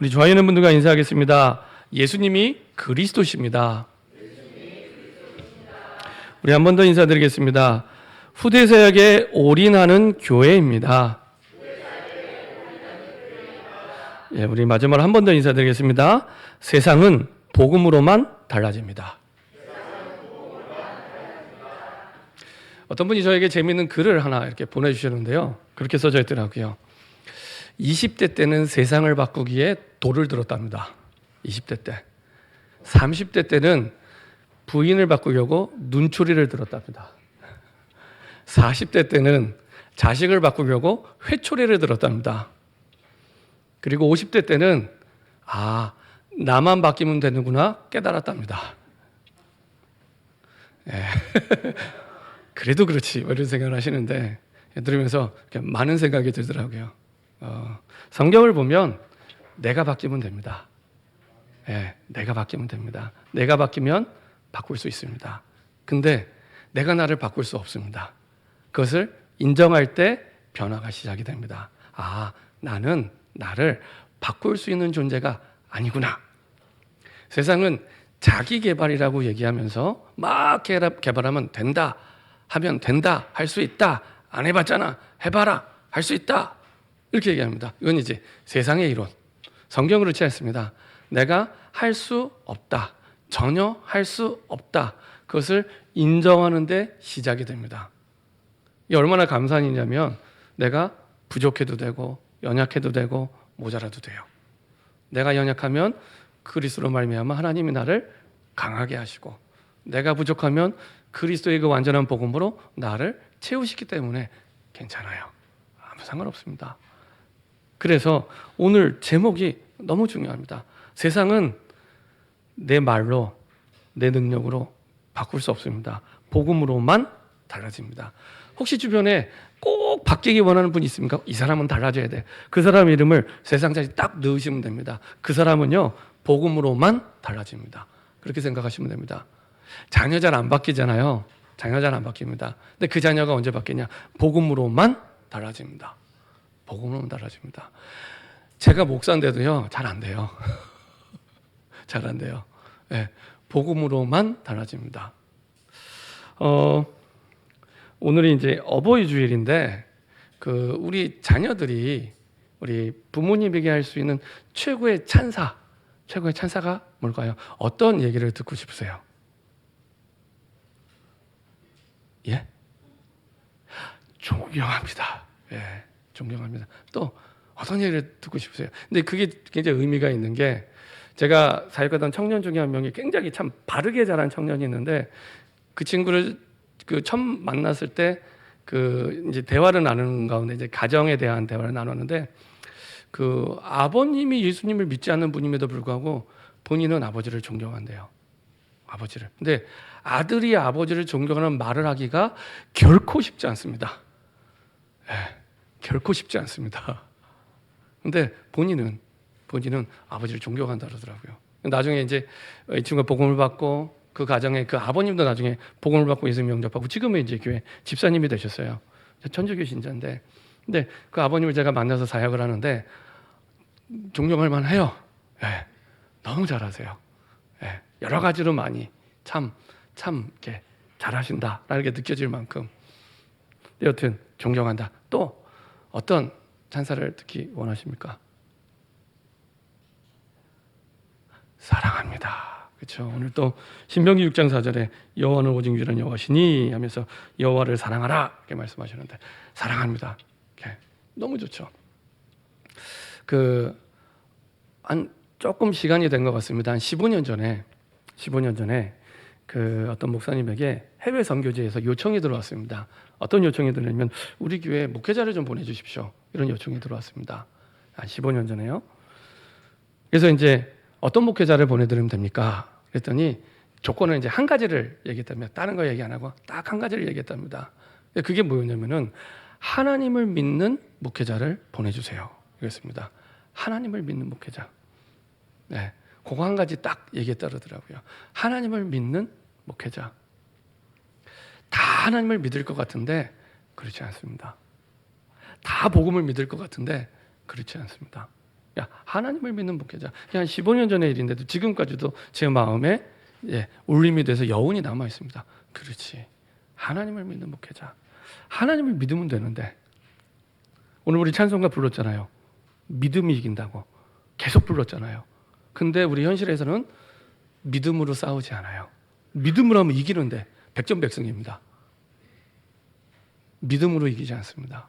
우리 좋아요 있는 분들과 인사하겠습니다. 예수님이 그리스도십니다. 우리 한 번 더 인사드리겠습니다. 후대사역에 올인하는 교회입니다. 예, 우리 마지막으로 한 번 더 인사드리겠습니다. 세상은 복음으로만 달라집니다. 어떤 분이 저에게 재미있는 글을 하나 이렇게 보내주셨는데요. 그렇게 써져 있더라고요. 20대 때는 세상을 바꾸기에 돌을 들었답니다. 20대 때. 30대 때는 부인을 바꾸려고 눈초리를 들었답니다. 40대 때는 자식을 바꾸려고 회초리를 들었답니다. 그리고 50대 때는 나만 바뀌면 되는구나 깨달았답니다. 예. 그래도 그렇지 이런 생각을 하시는데 들으면서 많은 생각이 들더라고요. 성경을 보면 내가 바뀌면 됩니다. 예, 내가 바뀌면 됩니다. 내가 바뀌면 바꿀 수 있습니다. 근데 내가 나를 바꿀 수 없습니다. 그것을 인정할 때 변화가 시작이 됩니다. 나는 나를 바꿀 수 있는 존재가 아니구나. 세상은 자기 개발이라고 얘기하면서 막 개발하면 된다, 하면 된다, 할 수 있다, 안 해봤잖아, 해봐라, 할 수 있다 이렇게 얘기합니다. 이건 이제 세상의 이론. 성경은 그렇지 않습니다. 내가 할 수 없다, 전혀 할 수 없다, 그것을 인정하는 데 시작이 됩니다. 이게 얼마나 감사한 일이냐면 내가 부족해도 되고 연약해도 되고 모자라도 돼요. 내가 연약하면 그리스도로 말미암아 하나님이 나를 강하게 하시고, 내가 부족하면 그리스도의 그 완전한 복음으로 나를 채우시기 때문에 괜찮아요. 아무 상관없습니다. 그래서 오늘 제목이 너무 중요합니다. 세상은 내 말로, 내 능력으로 바꿀 수 없습니다. 복음으로만 달라집니다. 혹시 주변에 꼭 바뀌기 원하는 분이 있습니까? 이 사람은 달라져야 돼. 그 사람 이름을 세상자리 딱 넣으시면 됩니다. 그 사람은요, 복음으로만 달라집니다. 그렇게 생각하시면 됩니다. 자녀 잘 안 바뀌잖아요. 자녀 잘 안 바뀝니다. 근데 그 자녀가 언제 바뀌냐? 복음으로만 달라집니다. 복음으로만 달라집니다. 제가 목사인데도요, 잘 안 돼요. 잘 안 돼요. 네, 복음으로만 달라집니다. 오늘이 이제 어버이 주일인데 우리 자녀들이 우리 부모님에게 할 수 있는 최고의 찬사가 뭘까요? 어떤 얘기를 듣고 싶으세요? 예? 존경합니다. 예, 존경합니다. 또 어떤 얘기를 듣고 싶으세요? 근데 그게 굉장히 의미가 있는 게, 제가 사역하던 청년 중에 한 명이 굉장히 참 바르게 자란 청년이 있는데, 그 친구를 처음 만났을 때 이제 대화를 나누는 가운데 이제 가정에 대한 대화를 나눴는데, 아버님이 예수님을 믿지 않는 분임에도 불구하고 본인은 아버지를 존경한대요. 아버지를. 근데 아들이 아버지를 존경하는 말을 하기가 결코 쉽지 않습니다. 네, 결코 쉽지 않습니다. 근데 본인은 아버지를 존경한다 그러더라고요. 나중에 이제 이 친구가 복음을 받고, 그 가정에 그 아버님도 나중에 복음을 받고 예수님 영접하고, 지금은 이제 교회 집사님이 되셨어요. 천주교 신자인데, 근데 그 아버님을 제가 만나서 사역을 하는데 존경할 만해요. 네, 너무 잘하세요. 네, 여러 가지로 많이 참 이렇게 잘하신다라는 게 느껴질 만큼. 여튼 존경한다. 또 어떤 찬사를 듣기 원하십니까? 사랑합니다. 그렇죠. 오늘 또 신명기 6장 4절에 여호와는 오직 유일한 여호와시니 하면서 여호와를 사랑하라 이렇게 말씀하셨는데, 사랑합니다. 이렇게 너무 좋죠. 한 조금 시간이 된 것 같습니다. 한 15년 전에 어떤 목사님에게 해외 선교지에서 요청이 들어왔습니다. 어떤 요청이 들어오냐면, 우리 교회 목회자를 좀 보내주십시오, 이런 요청이 들어왔습니다. 한 15년 전에요. 그래서 이제 어떤 목회자를 보내드리면 됩니까? 그랬더니 조건은 이제 한 가지를 얘기했답니다. 다른 거 얘기 안 하고 딱 한 가지를 얘기했답니다. 그게 뭐였냐면은, 하나님을 믿는 목회자를 보내주세요, 이랬습니다. 하나님을 믿는 목회자. 네, 그거 한 가지 딱 얘기했다 그러더라고요. 하나님을 믿는 목회자. 다 하나님을 믿을 것 같은데 그렇지 않습니다. 다 복음을 믿을 것 같은데 그렇지 않습니다. 야, 하나님을 믿는 목회자. 한 15년 전의 일인데도 지금까지도 제 마음에 울림이 돼서 여운이 남아 있습니다. 그렇지. 하나님을 믿는 목회자. 하나님을 믿으면 되는데 오늘 우리 찬송가 불렀잖아요. 믿음이 이긴다고 계속 불렀잖아요. 근데 우리 현실에서는 믿음으로 싸우지 않아요. 믿음으로 하면 이기는데 백전백승입니다. 믿음으로 이기지 않습니다.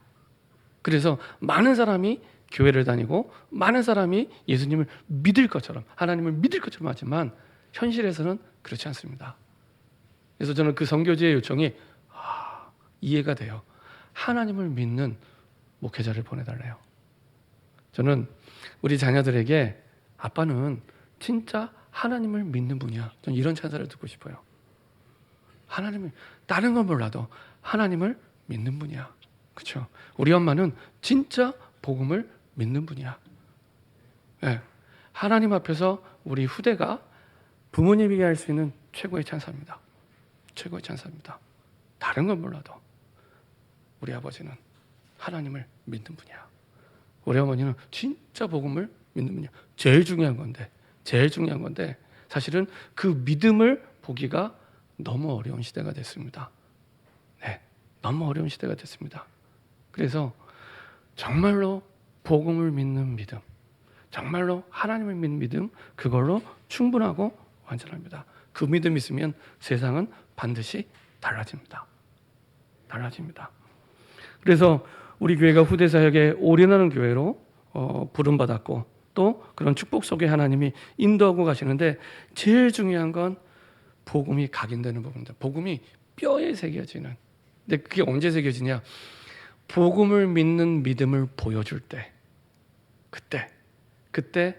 그래서 많은 사람이 교회를 다니고 많은 사람이 예수님을 믿을 것처럼 하나님을 믿을 것처럼 하지만 현실에서는 그렇지 않습니다. 그래서 저는 그 선교지의 요청이 이해가 돼요. 하나님을 믿는 목회자를 보내달래요. 저는 우리 자녀들에게 아빠는 진짜 하나님을 믿는 분이야. 저는 이런 찬사를 듣고 싶어요. 하나님을 다른 건 몰라도 하나님을 믿는 분이야. 그렇죠? 우리 엄마는 진짜 복음을 믿는 분이야. 네. 하나님 앞에서 우리 후대가 부모님에게 할 수 있는 최고의 찬사입니다. 최고의 찬사입니다. 다른 건 몰라도 우리 아버지는 하나님을 믿는 분이야. 우리 어머니는 진짜 복음을 믿는 분이야. 제일 중요한 건데 사실은 그 믿음을 보기가 너무 어려운 시대가 됐습니다. 네, 너무 어려운 시대가 됐습니다. 그래서 정말로 복음을 믿는 믿음, 정말로 하나님을 믿는 믿음, 그걸로 충분하고 완전합니다. 그 믿음 있으면 세상은 반드시 달라집니다. 그래서 우리 교회가 후대 사역에 올인하는 교회로 부름받았고 또 그런 축복 속에 하나님이 인도하고 가시는데 제일 중요한 건 복음이 각인되는 부분입니다. 복음이 뼈에 새겨지는. 근데 그게 언제 새겨지냐? 복음을 믿는 믿음을 보여줄 때, 그때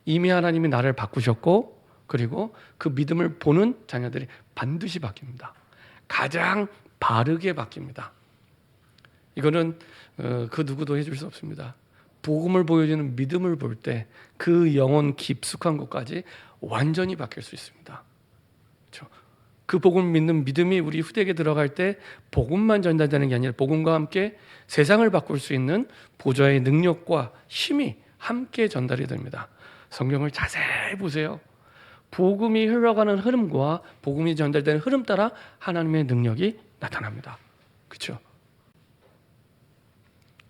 이미 하나님이 나를 바꾸셨고 그리고 그 믿음을 보는 자녀들이 반드시 바뀝니다. 가장 바르게 바뀝니다. 이거는 그 누구도 해줄 수 없습니다. 복음을 보여주는 믿음을 볼 때 그 영혼 깊숙한 곳까지 완전히 바뀔 수 있습니다. 그렇죠? 그 복음을 믿는 믿음이 우리 후대에게 들어갈 때 복음만 전달되는 게 아니라 복음과 함께 세상을 바꿀 수 있는 보좌의 능력과 힘이 함께 전달이 됩니다. 성경을 자세히 보세요. 복음이 흘러가는 흐름과 복음이 전달되는 흐름 따라 하나님의 능력이 나타납니다. 그렇죠?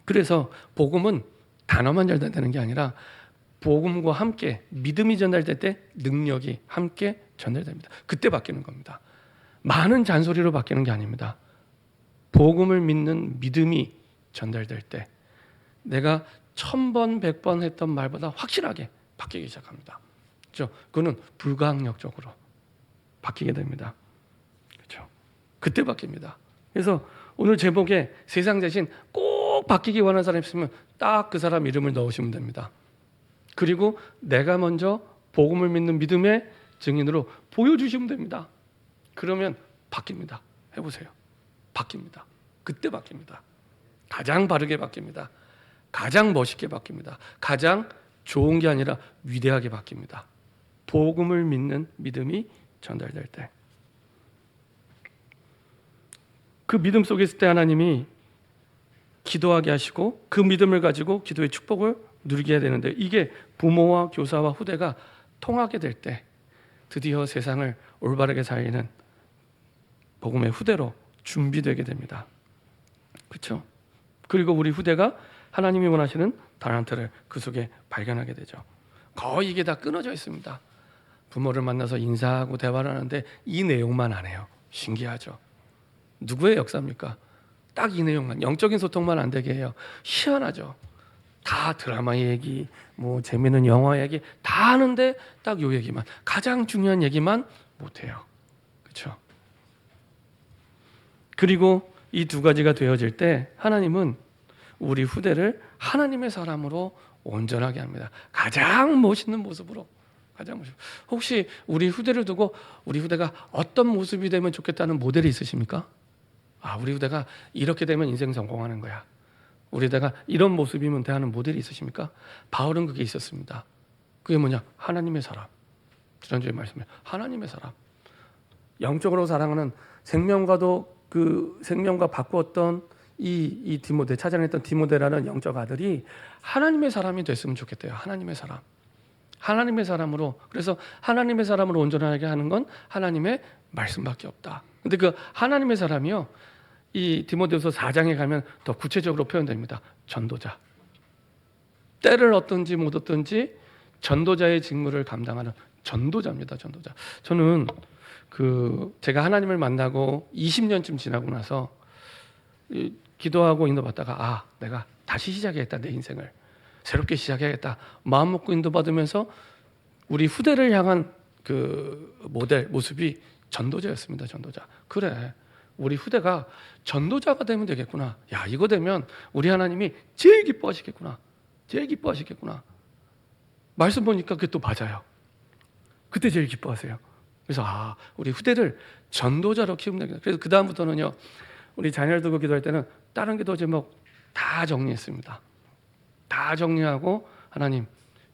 그래서 복음은 단어만 전달되는 게 아니라 복음과 함께 믿음이 전달될 때 능력이 함께 전달됩니다. 그때 바뀌는 겁니다. 많은 잔소리로 바뀌는 게 아닙니다. 복음을 믿는 믿음이 전달될 때 내가 1000번, 100번 했던 말보다 확실하게 바뀌기 시작합니다. 그렇죠? 그거는 불가항력적으로 바뀌게 됩니다. 그렇죠? 그때 바뀝니다. 그래서 오늘 제목에 세상 대신 꼭 바뀌기 원하는 사람이 있으면 딱 그 사람 이름을 넣으시면 됩니다. 그리고 내가 먼저 복음을 믿는 믿음의 증인으로 보여주시면 됩니다. 그러면 바뀝니다. 해보세요. 바뀝니다. 그때 바뀝니다. 가장 바르게 바뀝니다. 가장 멋있게 바뀝니다. 가장 좋은 게 아니라 위대하게 바뀝니다. 복음을 믿는 믿음이 전달될 때. 그 믿음 속에 있을 때 하나님이 기도하게 하시고 그 믿음을 가지고 기도의 축복을 누리게 해야 되는데 이게 부모와 교사와 후대가 통하게 될 때 드디어 세상을 올바르게 살리는 복음의 후대로 준비되게 됩니다. 그렇죠? 그리고 우리 후대가 하나님이 원하시는 달란트를 그 속에 발견하게 되죠. 거의 이게 다 끊어져 있습니다. 부모를 만나서 인사하고 대화를 하는데 이 내용만 안 해요. 신기하죠? 누구의 역사입니까? 딱 이 내용만, 영적인 소통만 안 되게 해요. 희한하죠? 다 드라마 얘기, 뭐 재미있는 영화 얘기 다 하는데 딱 요 얘기만, 가장 중요한 얘기만 못해요. 그렇죠? 그리고 이 두 가지가 되어질 때 하나님은 우리 후대를 하나님의 사람으로 온전하게 합니다. 가장 멋있는 모습으로. 혹시 우리 후대를 두고 우리 후대가 어떤 모습이 되면 좋겠다는 모델이 있으십니까? 우리 후대가 이렇게 되면 인생 성공하는 거야. 우리 후대가 이런 모습이면 돼 하는 모델이 있으십니까? 바울은 그게 있었습니다. 그게 뭐냐? 하나님의 사람. 지난주에 말씀해 하나님의 사람. 영적으로 사랑하는 생명과도 그 생명과 바꾸었던 이 디모데, 찾아냈던 디모데라는 영적 아들이 하나님의 사람이 됐으면 좋겠대요. 하나님의 사람. 하나님의 사람으로. 그래서 하나님의 사람으로 온전하게 하는 건 하나님의 말씀밖에 없다. 근데 그 하나님의 사람이요, 이 디모데후서 4장에 가면 더 구체적으로 표현됩니다. 전도자. 때를 얻든지 못 얻든지 전도자의 직무를 감당하는 전도자입니다. 전도자. 저는 제가 하나님을 만나고 20년쯤 지나고 나서 기도하고 인도받다가 내가 다시 시작해야겠다. 내 인생을 새롭게 시작해야겠다. 마음 먹고 인도받으면서 우리 후대를 향한 그 모습이 전도자였습니다. 전도자. 그래, 우리 후대가 전도자가 되면 되겠구나. 야, 이거 되면 우리 하나님이 제일 기뻐하시겠구나. 제일 기뻐하시겠구나. 말씀 보니까 그게 또 맞아요. 그때 제일 기뻐하세요. 그래서 우리 후대를 전도자로 키우면 되겠다. 그래서 그 다음부터는요, 우리 자녀를 두고 기도할 때는 다른 기도 제목 다 정리했습니다. 다 정리하고 하나님,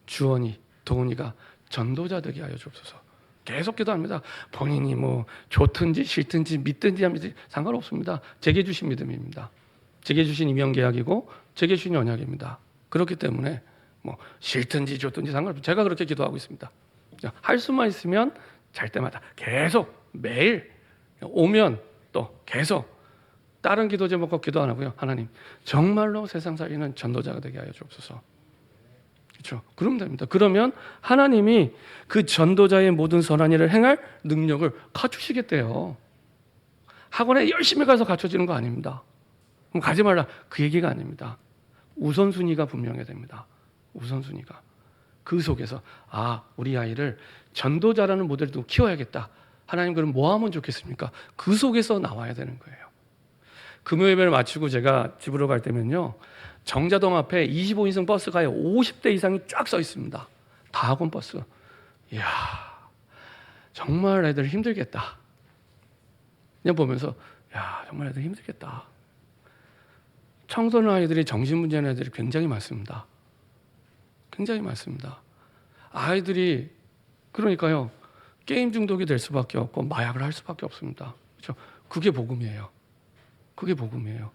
주원이, 도훈이가 전도자 되게 하여 주옵소서. 계속 기도합니다. 본인이 뭐 좋든지 싫든지 믿든지 하든지 상관없습니다. 제게 주신 믿음입니다. 제게 주신 임명계약이고 제게 주신 언약입니다. 그렇기 때문에 뭐 싫든지 좋든지 상관없습니다. 제가 그렇게 기도하고 있습니다. 할 수만 있으면 잘 때마다 계속 매일 오면 또 계속 다른 기도 제목과 기도 안 하고요. 하나님, 정말로 세상 살리는 전도자가 되게 하여 주옵소서. 그렇죠? 그러면 됩니다. 그러면 하나님이 그 전도자의 모든 선한 일을 행할 능력을 갖추시겠대요. 학원에 열심히 가서 갖춰지는 거 아닙니다. 그럼 가지 말라, 그 얘기가 아닙니다. 우선순위가 분명해야 됩니다. 우선순위가. 그 속에서 우리 아이를 전도자라는 모델도 키워야겠다. 하나님, 그럼 뭐 하면 좋겠습니까? 그 속에서 나와야 되는 거예요. 금요 예배를 마치고 제가 집으로 갈 때면요, 정자동 앞에 25인승 버스가 50대 이상이 쫙 서 있습니다. 다 학원 버스. 이야, 정말 애들 힘들겠다. 그냥 보면서 정말 애들 힘들겠다. 청소년 아이들이 정신문제는 애들이 굉장히 많습니다. 굉장히 많습니다. 아이들이 그러니까요, 게임 중독이 될 수밖에 없고 마약을 할 수밖에 없습니다. 그렇죠? 그게 복음이에요. 그게 복음이에요.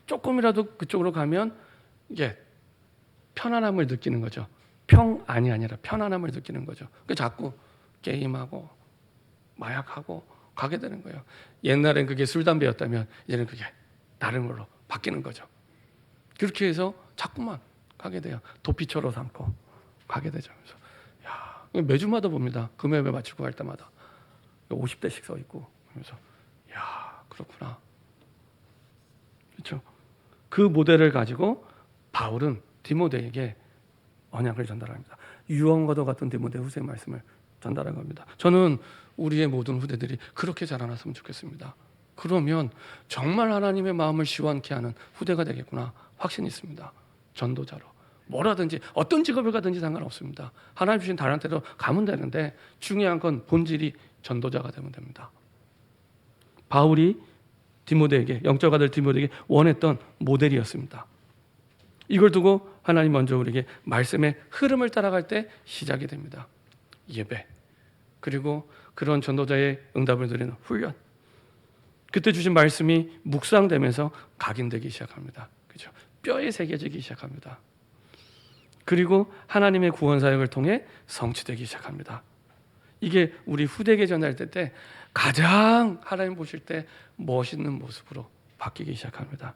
조금이라도 그쪽으로 가면 이게 편안함을 느끼는 거죠. 평안이 아니라 편안함을 느끼는 거죠. 그 자꾸 게임하고 마약하고 가게 되는 거예요. 옛날엔 그게 술, 담배였다면 이제는 그게 다른 걸로 바뀌는 거죠. 그렇게 해서 자꾸만 가게 돼요. 도피처로 삼고 가게 되죠. 그래서 매주마다 봅니다. 금요일에 마치고 갈 때마다 50대씩 서 있고, 그래서 그렇구나. 그렇죠? 그 모델을 가지고 바울은 디모데에게 언약을 전달합니다. 유언과도 같은 디모데 후서의 말씀을 전달한 겁니다. 저는 우리의 모든 후대들이 그렇게 자라났으면 좋겠습니다. 그러면 정말 하나님의 마음을 시원케 하는 후대가 되겠구나 확신이 있습니다. 전도자로. 뭐라든지 어떤 직업을 가든지 상관없습니다. 하나님 주신 달란트로 가면 되는데 중요한 건 본질이 전도자가 되면 됩니다. 바울이 디모데에게, 영적 아들 디모데에게 원했던 모델이었습니다. 이걸 두고 하나님 먼저 우리에게 말씀의 흐름을 따라갈 때 시작이 됩니다. 예배, 그리고 그런 전도자의 응답을 드리는 훈련. 그때 주신 말씀이 묵상되면서 각인되기 시작합니다. 그렇죠? 뼈에 새겨지기 시작합니다. 그리고 하나님의 구원 사역을 통해 성취되기 시작합니다. 이게 우리 후대에게 전달될 때 가장 하나님 보실 때 멋있는 모습으로 바뀌기 시작합니다.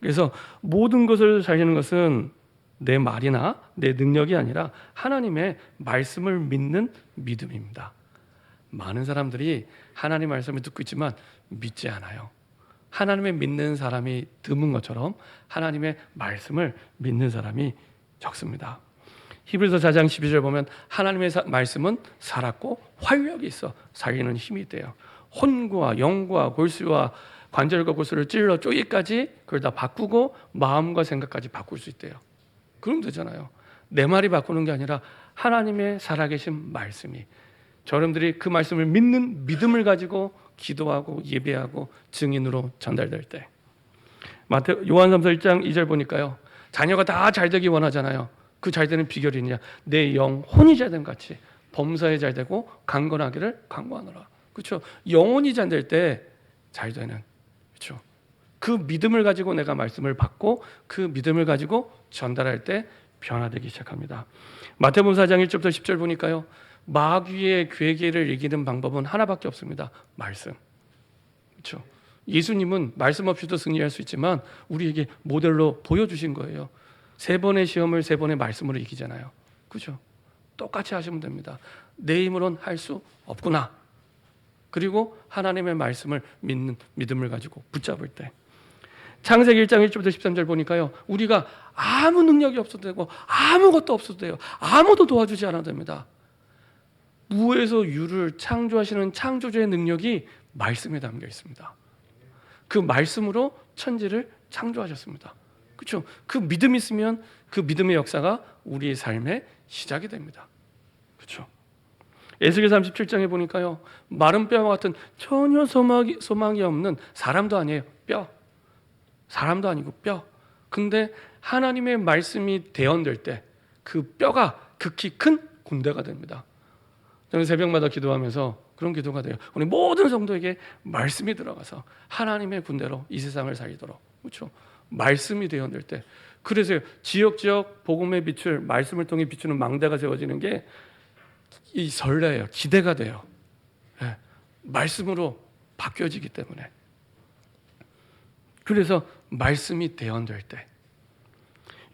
그래서 모든 것을 살리는 것은 내 말이나 내 능력이 아니라 하나님의 말씀을 믿는 믿음입니다. 많은 사람들이 하나님 말씀을 듣고 있지만 믿지 않아요. 하나님을 믿는 사람이 드문 것처럼 하나님의 말씀을 믿는 사람이 적습니다. 히브리서 4장 12절 보면 하나님의 말씀은 살았고 활력이 있어 살리는 힘이 있대요. 혼과 영과 골수와 관절과 골수를 찔러 쪼개기까지 그걸 다 바꾸고 마음과 생각까지 바꿀 수 있대요. 그럼 되잖아요. 내 말이 바꾸는 게 아니라 하나님의 살아계신 말씀이, 여러분들이 그 말씀을 믿는 믿음을 가지고 기도하고 예배하고 증인으로 전달될 때, 요한삼서 1장 2절 보니까요, 자녀가 다 잘되기 원하잖아요. 그 잘되는 비결이 있냐? 내 영혼이 잘됨 같이 범사에 잘되고 강건하기를 강구하노라. 그렇죠? 영혼이 잘될 때 잘되는, 그렇죠? 그 믿음을 가지고 내가 말씀을 받고 그 믿음을 가지고 전달할 때 변화되기 시작합니다. 마태복음 4장 1절부터 10절 보니까요. 마귀의 괴계를 이기는 방법은 하나밖에 없습니다. 말씀. 그렇죠? 예수님은 말씀 없이도 승리할 수 있지만 우리에게 모델로 보여주신 거예요. 3번의 시험을 3번의 말씀으로 이기잖아요. 그죠? 똑같이 하시면 됩니다. 내 힘으로는 할 수 없구나. 그리고 하나님의 말씀을 믿는 믿음을 가지고 붙잡을 때 창세기 1장 1절부터 13절 보니까요. 우리가 아무 능력이 없어도 되고 아무것도 없어도 돼요. 아무도 도와주지 않아도 됩니다. 무에서 유를 창조하시는 창조주의 능력이 말씀에 담겨 있습니다. 그 말씀으로 천지를 창조하셨습니다. 그렇죠? 그 믿음이 있으면 그 믿음의 역사가 우리의 삶의 시작이 됩니다. 그렇죠? 에스겔 37장에 보니까요. 마른 뼈와 같은 전혀 소망이 없는 사람도 아니에요. 뼈. 사람도 아니고 뼈. 근데 하나님의 말씀이 대언될 때 그 뼈가 극히 큰 군대가 됩니다. 저는 새벽마다 기도하면서 그런 기도가 돼요. 우리 모든 성도에게 말씀이 들어가서 하나님의 군대로 이 세상을 살리도록. 그렇죠? 말씀이 대언될 때. 그래서 지역 복음의 빛을 말씀을 통해 비추는 망대가 세워지는 게 이 설레요. 기대가 돼요. 네. 말씀으로 바뀌어지기 때문에. 그래서 말씀이 대언될 때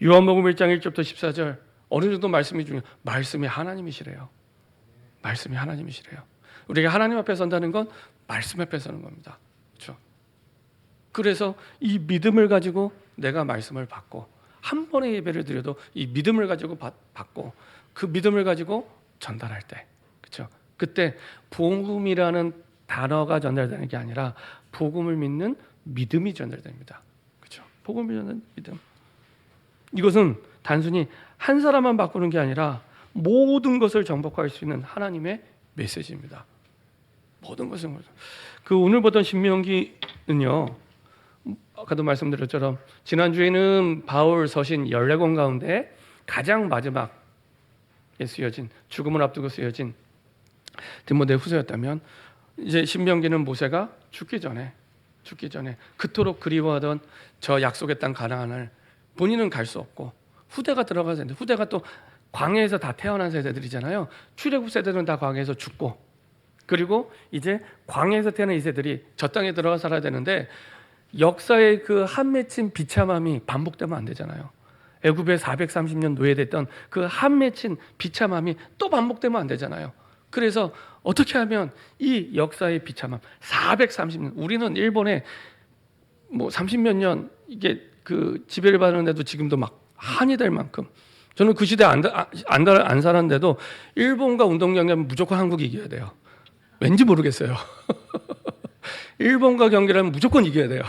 요한복음 1장 1절부터 14절 어느 정도 말씀이 중요해요. 말씀이 하나님이시래요. 말씀이 하나님이시래요. 우리가 하나님 앞에 선다는 건 말씀 앞에 서는 겁니다. 그렇죠? 그래서 이 믿음을 가지고 내가 말씀을 받고 한 번의 예배를 드려도 이 믿음을 가지고 받고 그 믿음을 가지고 전달할 때 그렇죠? 그때 복음이라는 단어가 전달되는 게 아니라 복음을 믿는 믿음이 전달됩니다. 그렇죠? 복음을 믿는 믿음. 이것은 단순히 한 사람만 바꾸는 게 아니라 모든 것을 정복할 수 있는 하나님의 메시지입니다. 모든 것을. 그 오늘 보던 신명기는요. 아까도 말씀드렸처럼 지난주에는 바울 서신 14권 가운데 가장 마지막에 쓰여진 죽음을 앞두고 쓰여진 디모데 후서였다면 이제 신명기는 모세가 죽기 전에 그토록 그리워하던 저 약속의 땅 가나안을 본인은 갈 수 없고 후대가 들어가야 되는데 후대가 또 광야에서 다 태어난 세대들이잖아요. 출애굽 세대는 다 광야에서 죽고 그리고 이제 광야에서 태어난 이 세대들이 저 땅에 들어가 살아야 되는데 역사의 그 한 맺힌 비참함이 반복되면 안 되잖아요. 애굽에 430년 노예됐던 그 한 맺힌 비참함이 또 반복되면 안 되잖아요. 그래서 어떻게 하면 이 역사의 비참함 430년 우리는 일본에 뭐 30몇 년 이게 그 지배를 받는데도 지금도 막 한이 될 만큼 저는 그 시대에 안 살았는데도 일본과 운동 경기하면 무조건 한국이 이겨야 돼요. 왠지 모르겠어요. 일본과 경기를 하면 무조건 이겨야 돼요.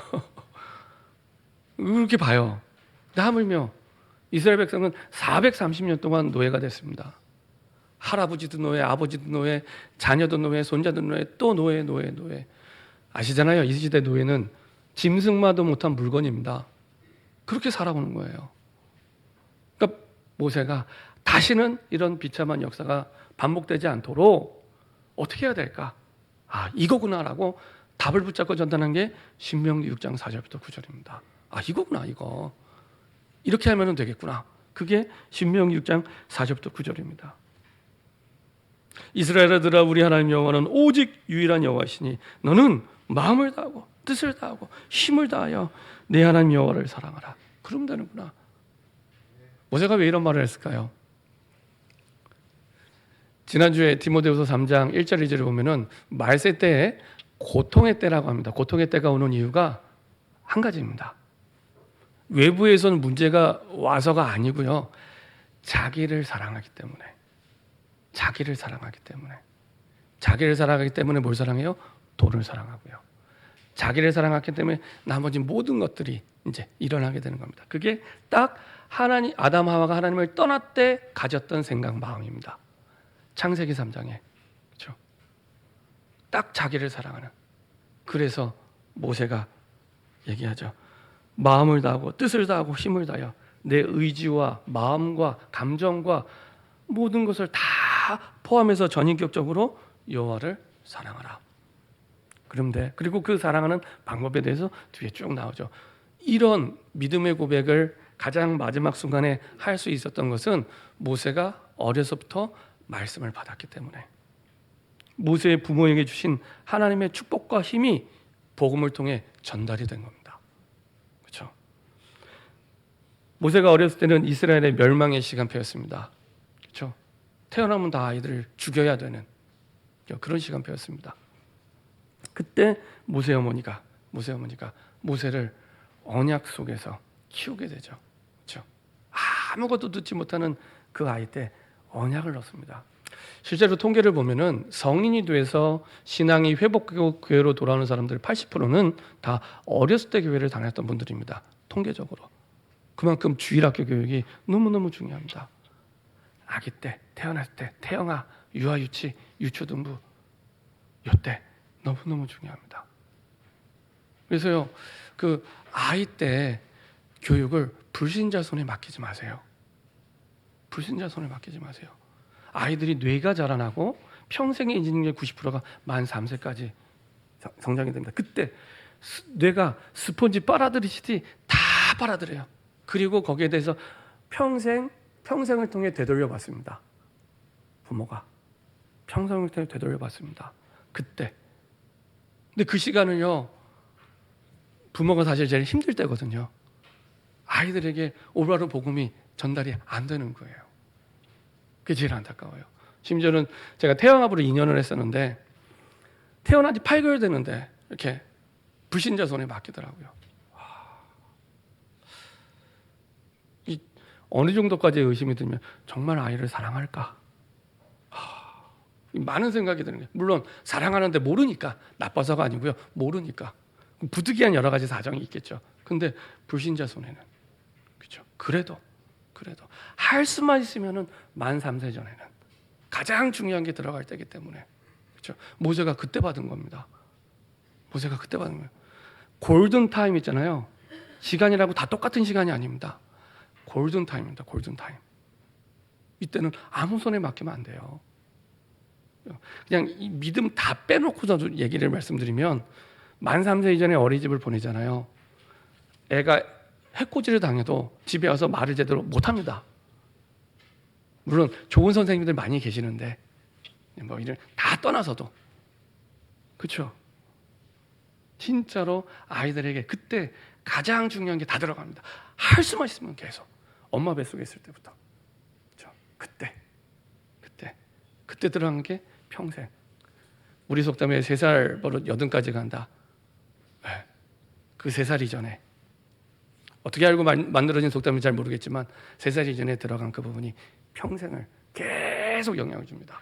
그렇게 봐요. 근데 하물며 이스라엘 백성은 430년 동안 노예가 됐습니다. 할아버지도 노예, 아버지도 노예, 자녀도 노예, 손자도 노예, 또 노예. 아시잖아요. 이 시대 노예는 짐승마도 못한 물건입니다. 그렇게 살아오는 거예요. 그러니까 모세가 다시는 이런 비참한 역사가 반복되지 않도록 어떻게 해야 될까? 아, 이거구나라고 답을 붙잡고 전달한 게 신명기 6장 4절부터 9절입니다. 아, 이거구나, 이거. 이렇게 하면 되겠구나. 그게 신명기 6장 4절부터 9절입니다. 이스라엘아들아 우리 하나님 여호와는 오직 유일한 여호와시니 너는 마음을 다하고 뜻을 다하고 힘을 다하여 내 하나님 여호와를 사랑하라. 그러면 되는구나. 모세가 왜 이런 말을 했을까요? 지난주에 디모데후서 3장 1절 2절에 보면은 말세 때에 고통의 때라고 합니다. 고통의 때가 오는 이유가 한 가지입니다. 외부에서는 문제가 와서가 아니고요. 자기를 사랑하기 때문에 뭘 사랑해요? 돈을 사랑하고요. 자기를 사랑하기 때문에 나머지 모든 것들이 이제 일어나게 되는 겁니다. 그게 딱 하나님 아담 하와가 하나님을 떠날 때 가졌던 생각 마음입니다. 창세기 3장에 그렇죠? 딱 자기를 사랑하는. 그래서 모세가 얘기하죠. 마음을 다하고 뜻을 다하고 힘을 다하여 내 의지와 마음과 감정과 모든 것을 다 포함해서 전인격적으로 여호와를 사랑하라. 그럼 돼. 그리고 그 사랑하는 방법에 대해서 뒤에 쭉 나오죠. 이런 믿음의 고백을 가장 마지막 순간에 할 수 있었던 것은 모세가 어려서부터 말씀을 받았기 때문에, 모세의 부모에게 주신 하나님의 축복과 힘이 복음을 통해 전달이 된 겁니다. 그렇죠? 모세가 어렸을 때는 이스라엘의 멸망의 시간표였습니다. 그렇죠? 태어나면 다 아이들을 죽여야 되는 그런 시간표였습니다. 그때 모세 어머니가 모세를 언약 속에서 키우게 되죠. 그렇죠? 아무것도 듣지 못하는 그 아이 때 언약을 넣습니다. 실제로 통계를 보면은 성인이 돼서 신앙이 회복되고 교회로 돌아오는 사람들 80%는 다 어렸을 때 교회를 다녔던 분들입니다. 통계적으로. 그만큼 주일학교 교육이 너무너무 중요합니다. 아기 때, 태어났을 때, 태영아, 유아유치, 유초등부 이때 너무너무 중요합니다. 그래서요, 그 아이 때 교육을 불신자 손에 맡기지 마세요. 불신자 손에 맡기지 마세요. 아이들이 뇌가 자라나고 평생의 인지 능력 90%가 만 3세까지 성장이 됩니다. 그때 뇌가 스폰지 빨아들이시듯이 다 빨아들여요. 그리고 거기에 대해서 평생을 통해 되돌려 봤습니다. 부모가 평생을 통해 되돌려 봤습니다. 그때. 근데 그 시간을요, 부모가 사실 제일 힘들 때거든요. 아이들에게 올바른 복음이 전달이 안 되는 거예요. 그게 제일 안타까워요. 심지어는 제가 태영아부로 2년을 했었는데 태어난 지 8개월 됐는데 이렇게 불신자 손에 맡기더라고요. 어느 정도까지 의심이 들면 정말 아이를 사랑할까? 많은 생각이 드는 거예요. 물론 사랑하는데 모르니까, 나빠서가 아니고요. 모르니까. 부득이한 여러 가지 사정이 있겠죠. 근데 불신자 손에는, 그렇죠. 그래도 할 수만 있으면은 만 3세 전에는 가장 중요한 게 들어갈 때이기 때문에, 그렇죠. 모세가 그때 받은 겁니다. 모세가 그때 받은 거예요. 골든 타임 있잖아요. 시간이라고 다 똑같은 시간이 아닙니다. 골든 타임입니다. 골든 타임. 이때는 아무 손에 맡기면 안 돼요. 그냥 이 믿음 다 빼놓고서 얘기를 말씀드리면, 만 3세 이전에 어린이집을 보내잖아요. 애가 해코지를 당해도 집에 와서 말을 제대로 못합니다. 물론 좋은 선생님들 많이 계시는데 뭐 이런 다 떠나서도, 그렇죠? 진짜로 아이들에게 그때 가장 중요한 게 다 들어갑니다. 할 수만 있으면 계속 엄마 뱃속에 있을 때부터, 그렇죠? 그때 들어간 게 평생. 우리 속담에 3살 버릇 80까지 간다. 네. 그 3살 이전에 어떻게 알고 만들어진 속담인지 잘 모르겠지만 3살 이전에 들어간 그 부분이 평생을 계속 영향을 줍니다.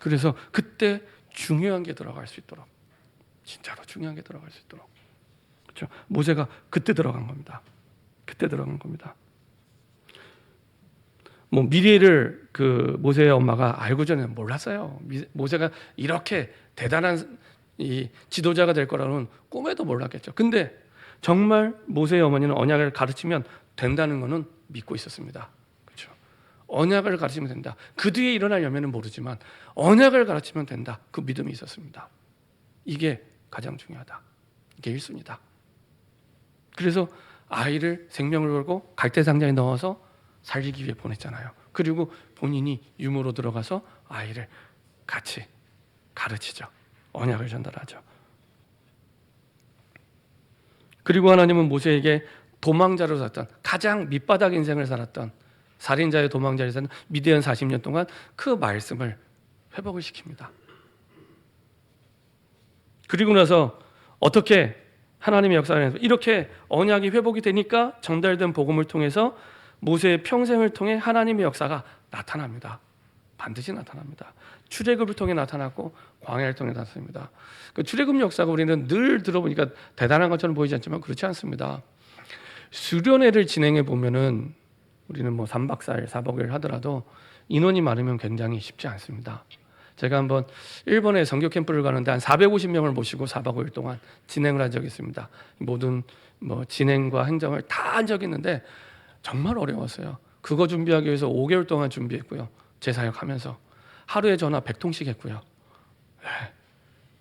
그래서 그때 중요한 게 들어갈 수 있도록, 진짜로 중요한 게 들어갈 수 있도록, 그렇죠? 모세가 그때 들어간 겁니다. 그때 들어간 겁니다. 뭐 미래를 그 모세의 엄마가 알고 전에는 몰랐어요. 모세가 이렇게 대단한 이 지도자가 될 거라고는 꿈에도 몰랐겠죠. 근데 정말 모세의 어머니는 언약을 가르치면 된다는 것은 믿고 있었습니다. 그렇죠? 언약을 가르치면 된다. 그 뒤에 일어날 열매는 모르지만 언약을 가르치면 된다. 그 믿음이 있었습니다. 이게 가장 중요하다. 이게 1순위다. 그래서 아이를 생명을 걸고 갈대상자에 넣어서 살리기 위해 보냈잖아요. 그리고 본인이 유모로 들어가서 아이를 같이 가르치죠. 언약을 전달하죠. 그리고 하나님은 모세에게 도망자로 살았던, 가장 밑바닥 인생을 살았던 살인자의 도망자를 살았던 미디안 40년 동안 그 말씀을 회복을 시킵니다. 그리고 나서 어떻게 하나님의 역사를 해서 이렇게 언약이 회복이 되니까 전달된 복음을 통해서 모세의 평생을 통해 하나님의 역사가 나타납니다. 반드시 나타납니다. 출애굽을 통해 나타났고 광야를 통해 나타납니다. 그 출애굽 역사가 우리는 늘 들어보니까 대단한 것처럼 보이지 않지만 그렇지 않습니다. 수련회를 진행해 보면은 우리는 뭐 3박 4일, 4박 5일 하더라도 인원이 많으면 굉장히 쉽지 않습니다. 제가 한번 일본에 선교 캠프를 가는데 한 450명을 모시고 4박 5일 동안 진행을 한 적이 있습니다. 모든 뭐 진행과 행정을 다 한 적이 있는데 정말 어려웠어요. 그거 준비하기 위해서 5개월 동안 준비했고요. 제 사역하면서 하루에 전화 100통씩 했고요.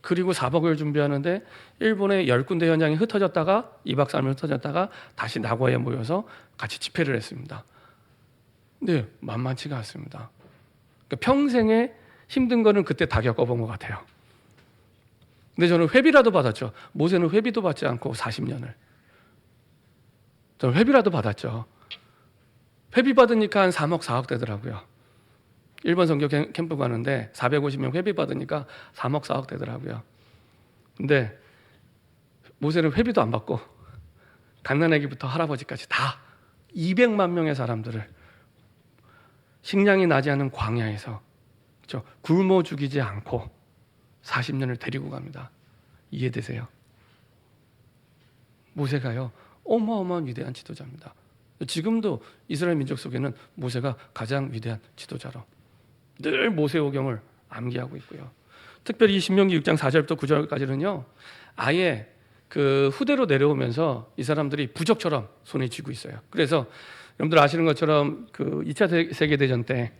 그리고 4박을 준비하는데 일본의 10군데 현장이 흩어졌다가 2박 3일 흩어졌다가 다시 나고야에 모여서 같이 집회를 했습니다. 근데 만만치가 않습니다. 그러니까 평생에 힘든 거는 그때 다 겪어본 것 같아요. 근데 저는 회비라도 받았죠. 모세는 회비도 받지 않고 40년을. 저는 회비라도 받았죠. 회비 받으니까 한 3억 4억 되더라고요. 일본 선교 캠프 가는데 450명 회비 받으니까 3억 4억 되더라고요. 근데 모세는 회비도 안 받고 갓난아기부터 할아버지까지 다 200만 명의 사람들을 식량이 나지 않은 광야에서 그렇죠? 굶어 죽이지 않고 40년을 데리고 갑니다. 이해되세요? 모세가요 어마어마한 위대한 지도자입니다. 지금도 이스라엘 민족 속에는 모세가 가장 위대한 지도자로 늘 모세오경을 암기하고 있고요. 특별히 신명기 6장 4절부터 9절까지는요. 아예 그 후대로 내려오면서 이 사람들이 부적처럼 손에 쥐고 있어요. 그래서 여러분들 아시는 것처럼 그 2차 세계대전 때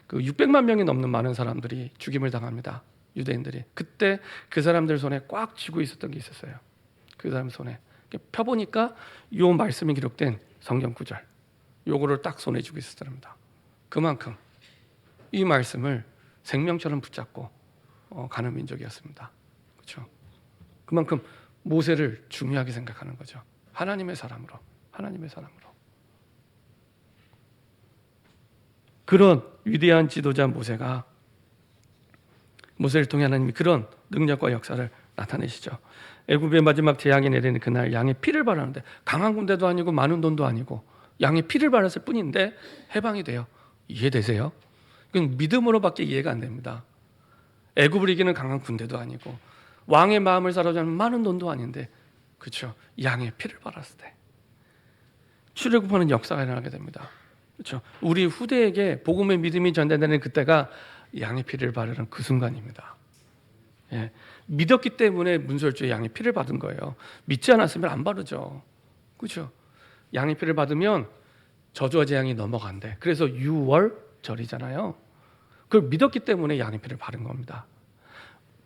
그 600만 명이 넘는 많은 사람들이 죽임을 당합니다. 유대인들이. 그때 그 사람들 손에 꽉 쥐고 있었던 게 있었어요. 그 사람 손에. 펴보니까 요 말씀이 기록된 성경 구절. 요거를 딱 손에 쥐고 있었답니다. 그만큼 이 말씀을 생명처럼 붙잡고 가는 민족이었습니다. 그렇죠? 그만큼 모세를 중요하게 생각하는 거죠. 하나님의 사람으로. 그런 위대한 지도자 모세를 통해 하나님이 그런 능력과 역사를 나타내시죠. 애굽의 마지막 재앙이 내리는 그날 양의 피를 바라는데 강한 군대도 아니고 많은 돈도 아니고 양의 피를 바랐을 뿐인데 해방이 돼요. 이해되세요? 그건 믿음으로밖에 이해가 안 됩니다. 애굽을 이기는 강한 군대도 아니고 왕의 마음을 사로잡는 많은 돈도 아닌데 그렇죠? 양의 피를 발랐을 때 출애굽하는 역사가 일어나게 됩니다. 그렇죠? 우리 후대에게 복음의 믿음이 전달되는 그때가 양의 피를 바르는 그 순간입니다. 예. 믿었기 때문에 문설주에 양의 피를 받은 거예요. 믿지 않았으면 안 바르죠. 그렇죠? 양의 피를 받으면 저주와 재앙이 넘어간대. 그래서 유월절이잖아요. 그걸 믿었기 때문에 양의 피를 바른 겁니다.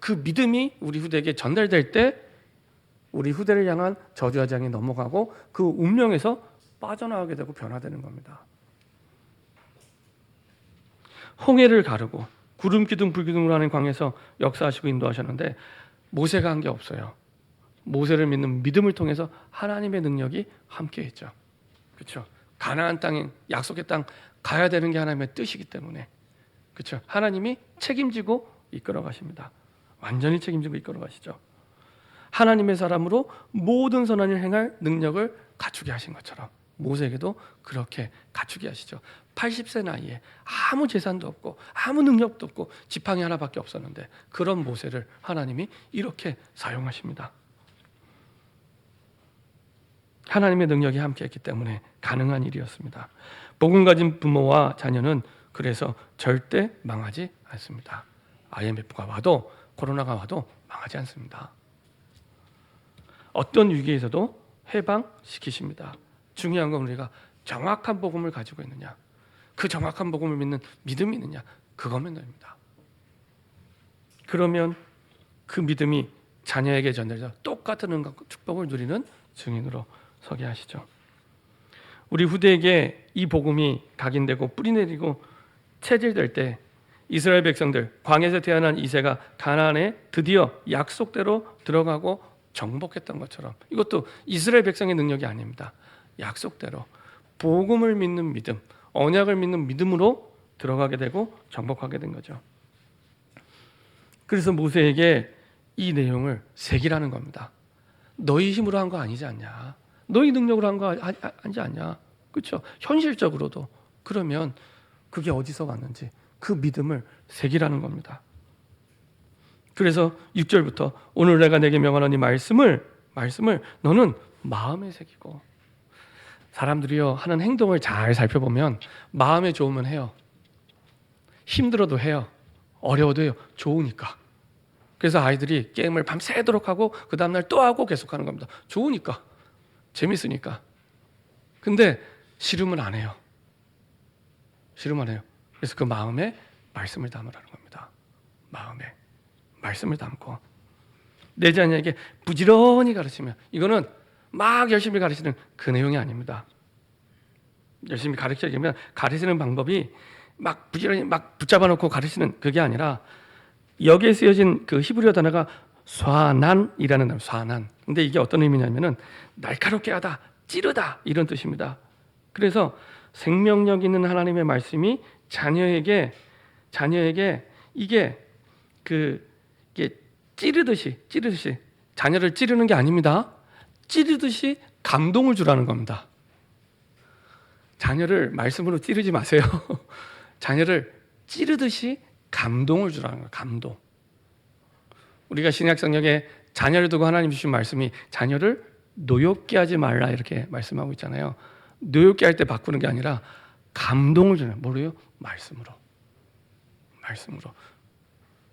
그 믿음이 우리 후대에게 전달될 때 우리 후대를 향한 저주와 재앙이 넘어가고 그 운명에서 빠져나가게 되고 변화되는 겁니다. 홍해를 가르고 구름 기둥 불기둥으로 하는 광에서 역사하시고 인도하셨는데 모세가 한 게 없어요. 모세를 믿는 믿음을 통해서 하나님의 능력이 함께했죠. 그렇죠? 가나안 땅인 약속의 땅 가야 되는 게 하나님의 뜻이기 때문에 그렇죠? 하나님이 책임지고 이끌어 가십니다. 완전히 책임지고 이끌어 가시죠. 하나님의 사람으로 모든 선한 일을 행할 능력을 갖추게 하신 것처럼 모세에게도 그렇게 갖추게 하시죠. 80세 나이에 아무 재산도 없고 아무 능력도 없고 지팡이 하나밖에 없었는데 그런 모세를 하나님이 이렇게 사용하십니다. 하나님의 능력이 함께했기 때문에 가능한 일이었습니다. 복음 가진 부모와 자녀는 그래서 절대 망하지 않습니다. IMF가 와도 코로나가 와도 망하지 않습니다. 어떤 위기에서도 해방시키십니다. 중요한 건 우리가 정확한 복음을 가지고 있느냐, 그 정확한 복음을 믿는 믿음이 있느냐, 그거면 됩니다. 그러면 그 믿음이 자녀에게 전달돼서 똑같은 은과 축복을 누리는 증인으로 서게 하시죠. 우리 후대에게 이 복음이 각인되고 뿌리내리고 체질될 때 이스라엘 백성들 광야에서 태어난 이새가 가나안에 드디어 약속대로 들어가고 정복했던 것처럼 이것도 이스라엘 백성의 능력이 아닙니다. 약속대로 복음을 믿는 믿음, 언약을 믿는 믿음으로 들어가게 되고 정복하게 된 거죠. 그래서 모세에게 이 내용을 새기라는 겁니다. 너희 힘으로 한 거 아니지 않냐? 너희 능력으로 한 거 아니지 않냐? 그렇죠? 현실적으로도 그러면 그게 어디서 왔는지 그 믿음을 새기라는 겁니다. 그래서 6절부터 오늘 내가 내게 명하노니 말씀을 너는 마음에 새기고 사람들이요 하는 행동을 잘 살펴보면 마음에 좋으면 해요. 힘들어도 해요. 어려워도 해요. 좋으니까. 그래서 아이들이 게임을 밤새도록 하고 그 다음날 또 하고 계속하는 겁니다. 좋으니까. 재밌으니까. 근데 싫으면 안 해요. 싫으면 안 해요. 그래서 그 마음에 말씀을 담으라는 겁니다. 마음에 말씀을 담고 내 자녀에게 부지런히 가르치며, 이거는 막 열심히 가르치는 그 내용이 아닙니다. 열심히 가르치려면 가르치는 방법이 막 부지런히 막 붙잡아 놓고 가르치는 그게 아니라, 여기에 쓰여진 그 히브리어 단어가 쏴난이라는 단어, 쏴난. 근데 이게 어떤 의미냐면은 날카롭게 하다, 찌르다 이런 뜻입니다. 그래서 생명력 있는 하나님의 말씀이 자녀에게 이게 이게 찌르듯이 자녀를 찌르는 게 아닙니다. 찌르듯이 감동을 주라는 겁니다. 자녀를 말씀으로 찌르지 마세요. 자녀를 찌르듯이 감동을 주라는 거예요. 감동. 우리가 신약 성경에 자녀를 두고 하나님 주신 말씀이 자녀를 노엽게 하지 말라 이렇게 말씀하고 있잖아요. 노엽게 할 때 바꾸는 게 아니라 감동을 주는, 뭐래요?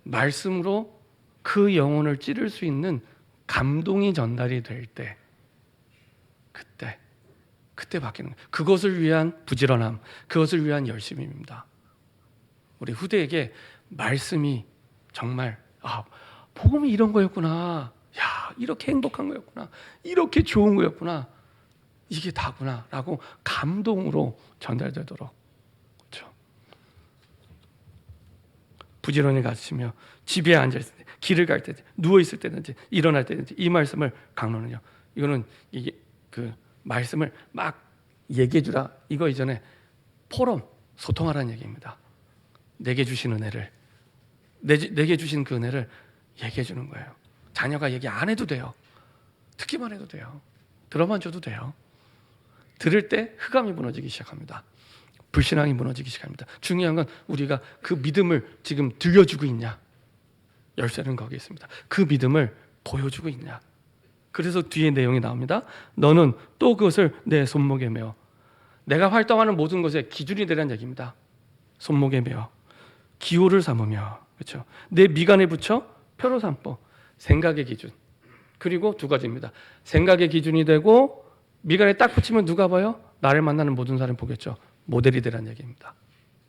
말씀으로 그 영혼을 찌를 수 있는 감동이 전달이 될 때, 그때 바뀌는 거예요. 그것을 위한 부지런함, 그것을 위한 열심입니다. 우리 후대에게 말씀이 정말, 복음이 이런 거였구나, 야, 이렇게 행복한 거였구나, 이렇게 좋은 거였구나, 이게 다구나 라고 감동으로 전달되도록, 그렇죠? 부지런히 가르치며 집에 앉아있을 때, 길을 갈 때, 누워있을 때든지 일어날 때든지 이 말씀을 강론하냐. 이거는 이게 그 말씀을 막 얘기해 주라, 이거 이전에 포럼, 소통하라는 얘기입니다. 내게 주신 은혜를, 내게 주신 그 은혜를 얘기해 주는 거예요. 자녀가 얘기 안 해도 돼요. 듣기만 해도 돼요. 들어만 줘도 돼요. 들을 때 흑암이 무너지기 시작합니다. 불신앙이 무너지기 시작합니다. 중요한 건 우리가 그 믿음을 지금 들려주고 있냐. 열쇠는 거기 있습니다. 그 믿음을 보여주고 있냐. 그래서 뒤에 내용이 나옵니다. 너는 또 그것을 내 손목에 메어. 내가 활동하는 모든 것에 기준이 되라는 얘기입니다. 손목에 메어 기호를 삼으며, 그렇죠? 내 미간에 붙여 표로 삼고. 생각의 기준. 그리고 두 가지입니다. 생각의 기준이 되고 미간에 딱 붙이면 누가 봐요? 나를 만나는 모든 사람이 보겠죠. 모델이 되라는 얘기입니다.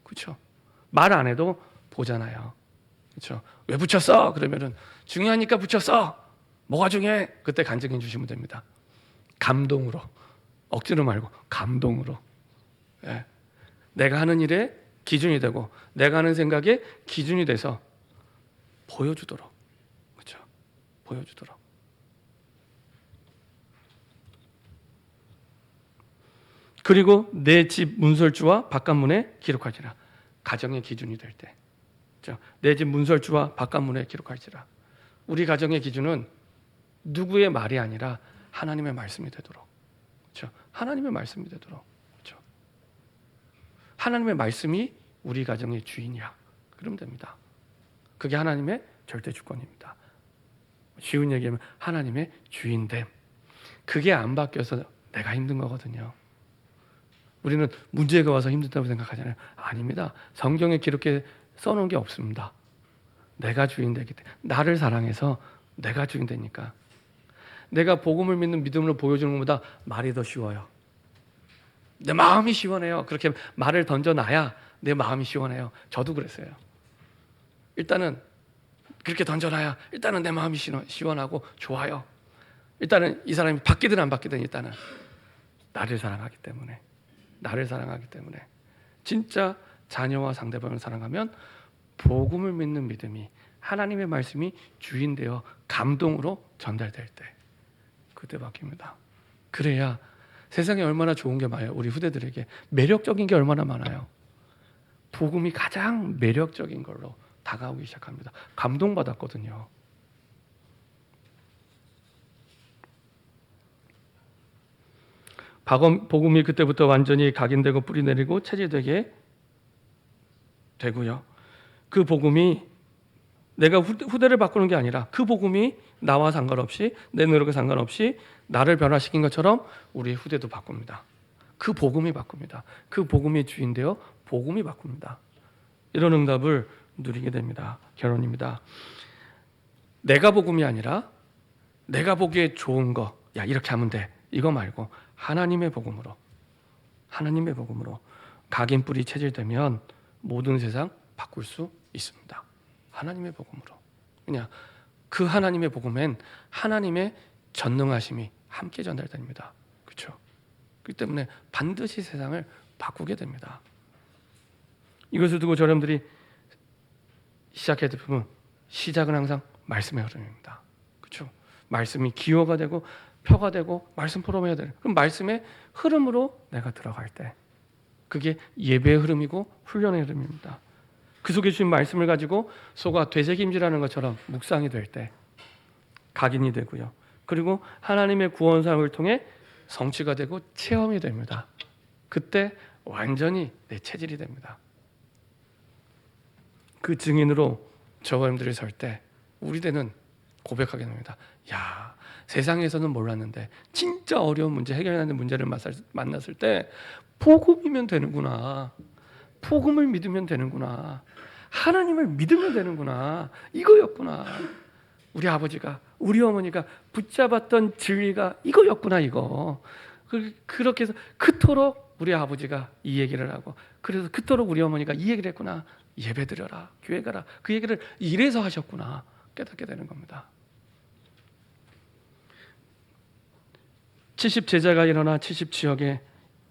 그렇죠? 말 안 해도 보잖아요. 그렇죠? 왜 붙였어? 그러면은 중요하니까 붙였어. 뭐가 중요해? 그때 간증해 주시면 됩니다. 감동으로, 억지로 말고 감동으로. 예. 내가 하는 일에 기준이 되고 내가 하는 생각에 기준이 돼서 보여주도록, 그렇죠? 보여주도록. 그리고 내 집 문설주와 바깥문에 기록할지라. 가정의 기준이 될 때, 그렇죠? 내 집 문설주와 바깥문에 기록할지라. 우리 가정의 기준은 누구의 말이 아니라 하나님의 말씀이 되도록, 그렇죠? 하나님의 말씀이 되도록, 그렇죠? 하나님의 말씀이 우리 가정의 주인이야. 그러면 됩니다. 그게 하나님의 절대 주권입니다. 쉬운 얘기하면 하나님의 주인됨. 그게 안 바뀌어서 내가 힘든 거거든요. 우리는 문제가 와서 힘들다고 생각하잖아요. 아닙니다. 성경에 기록해 써놓은 게 없습니다. 내가 주인 되기 때문에, 나를 사랑해서 내가 주인 되니까. 내가 복음을 믿는 믿음으로 보여주는 것보다 말이 더 쉬워요. 내 마음이 시원해요. 그렇게 말을 던져놔야 내 마음이 시원해요. 저도 그랬어요. 일단은 그렇게 던져놔야 일단은 내 마음이 시원하고 좋아요. 일단은 이 사람이 바뀌든 안 바뀌든 일단은 나를 사랑하기 때문에, 진짜 자녀와 상대방을 사랑하면 복음을 믿는 믿음이, 하나님의 말씀이 주인되어 감동으로 전달될 때, 그때 바뀝니다. 그래야 세상에 얼마나 좋은 게 많아요. 우리 후대들에게 매력적인 게 얼마나 많아요. 복음이 가장 매력적인 걸로 다가오기 시작합니다. 감동받았거든요. 복음이 그때부터 완전히 각인되고 뿌리내리고 체질되게 되고요. 그 복음이 내가 후대를 바꾸는 게 아니라 그 복음이 나와 상관없이, 내 노력에 상관없이 나를 변화시킨 것처럼 우리 후대도 바꿉니다. 그 복음이 바꿉니다. 그 복음이 주인되어 복음이 바꿉니다. 이런 응답을 누리게 됩니다. 결론입니다. 내가 복음이 아니라 내가 보기에 좋은 거, 야 이렇게 하면 돼, 이거 말고 하나님의 복음으로 각인 뿌리 체질되면 모든 세상 바꿀 수 있습니다. 하나님의 복음으로. 그냥 그 하나님의 복음엔 하나님의 전능하심이 함께 전달됩니다. 그렇죠? 그렇기 때문에 반드시 세상을 바꾸게 됩니다. 이것을 두고 여러분들이 시작해야 될 부분, 시작은 항상 말씀의 흐름입니다. 그렇죠? 말씀이 기호가 되고 표가 되고 말씀 포럼해야 되는, 그럼 말씀의 흐름으로 내가 들어갈 때 그게 예배의 흐름이고 훈련의 흐름입니다. 그 속에 주신 말씀을 가지고 소가 되새김질하는 것처럼 묵상이 될 때 각인이 되고요. 그리고 하나님의 구원 사역을 통해 성취가 되고 체험이 됩니다. 그때 완전히 내 체질이 됩니다. 그 증인으로 저와 여러분들이 설 때 우리 되는 고백하게 됩니다. 야, 세상에서는 몰랐는데 진짜 어려운 문제, 해결하는 문제를 만났을 때 복음이면 되는구나. 복음을 믿으면 되는구나. 하나님을 믿으면 되는구나. 이거였구나. 우리 아버지가, 우리 어머니가 붙잡았던 진리가 이거였구나, 이거. 그렇게 해서 그토록 우리 아버지가 이 얘기를 하고, 그래서 그토록 우리 어머니가 이 얘기를 했구나. 예배드려라, 교회 가라. 그 얘기를 이래서 하셨구나. 깨닫게 되는 겁니다. 70 제자가 일어나 70 지역에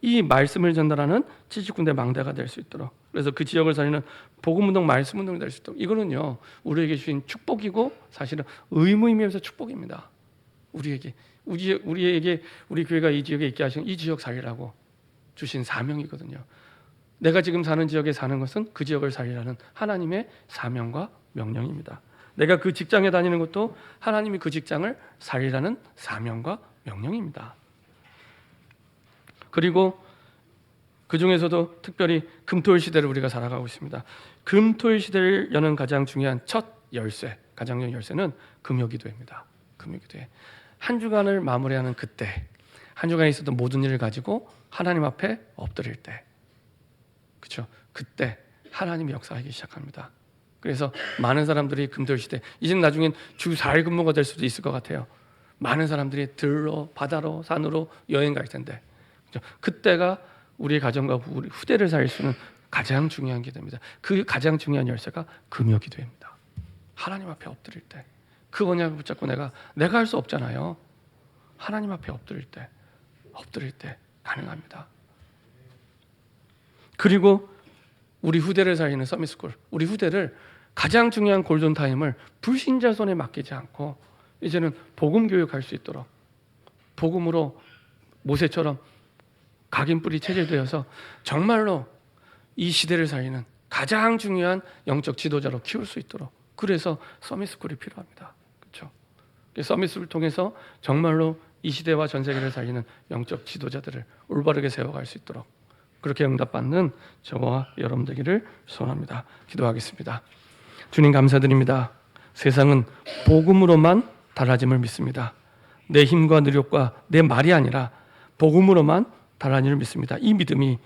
이 말씀을 전달하는 70군데 망대가 될 수 있도록, 그래서 그 지역을 살리는 복음운동, 말씀운동이 될 수 있도록, 이거는요 우리에게 주신 축복이고 사실은 의무이면서 축복입니다. 우리에게 우리 교회가 이 지역에 있게 하신, 이 지역 살리라고 주신 사명이거든요. 내가 지금 사는 지역에 사는 것은 그 지역을 살리라는 하나님의 사명과 명령입니다. 내가 그 직장에 다니는 것도 하나님이 그 직장을 살리라는 사명과 명령입니다. 그리고 그 중에서도 특별히 금토일 시대를 우리가 살아가고 있습니다. 금토일 시대를 여는 가장 중요한 첫 열쇠, 가장 중요한 열쇠는 금요기도입니다. 금요기도에 한 주간을 마무리하는 그때, 한 주간에 있었던 모든 일을 가지고 하나님 앞에 엎드릴 때, 그렇죠? 그때 하나님이 역사하기 시작합니다. 그래서 많은 사람들이 금토일 시대, 이제는 나중엔 주 4일 근무가 될 수도 있을 것 같아요. 많은 사람들이 들로, 바다로, 산으로 여행 갈 텐데, 그렇죠? 그때가 우리 가정과 우리 후대를 살릴 수 있는 가장 중요한 게 됩니다. 그 가장 중요한 열쇠가 금요기도입니다. 하나님 앞에 엎드릴 때, 그 언약을 붙잡고 내가 할 수 없잖아요. 하나님 앞에 엎드릴 때 가능합니다. 그리고 우리 후대를 살리는 서밋스쿨, 우리 후대를 가장 중요한 골든타임을 불신자 손에 맡기지 않고 이제는 복음 교육할 수 있도록, 복음으로 모세처럼 각인뿌리 체질되어서 정말로 이 시대를 살리는 가장 중요한 영적 지도자로 키울 수 있도록, 그래서 서밋스쿨이 필요합니다. 그렇죠? 서밋스쿨을 통해서 정말로 이 시대와 전 세계를 살리는 영적 지도자들을 올바르게 세워갈 수 있도록 그렇게 응답받는 저와 여러분 되기를 소원합니다. 기도하겠습니다. 주님 감사드립니다. 세상은 복음으로만 달라짐을 믿습니다. 내 힘과 능력과 내 말이 아니라 복음으로만 달라짐을 믿습니다. 이 믿음이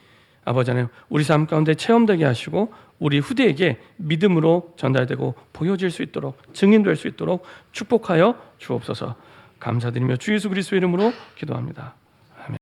아버지 하나님 우리 삶 가운데 체험되게 하시고 우리 후대에게 믿음으로 전달되고 보여질 수 있도록, 증인될 수 있도록 축복하여 주옵소서. 감사드리며 주 예수 그리스도의 이름으로 기도합니다.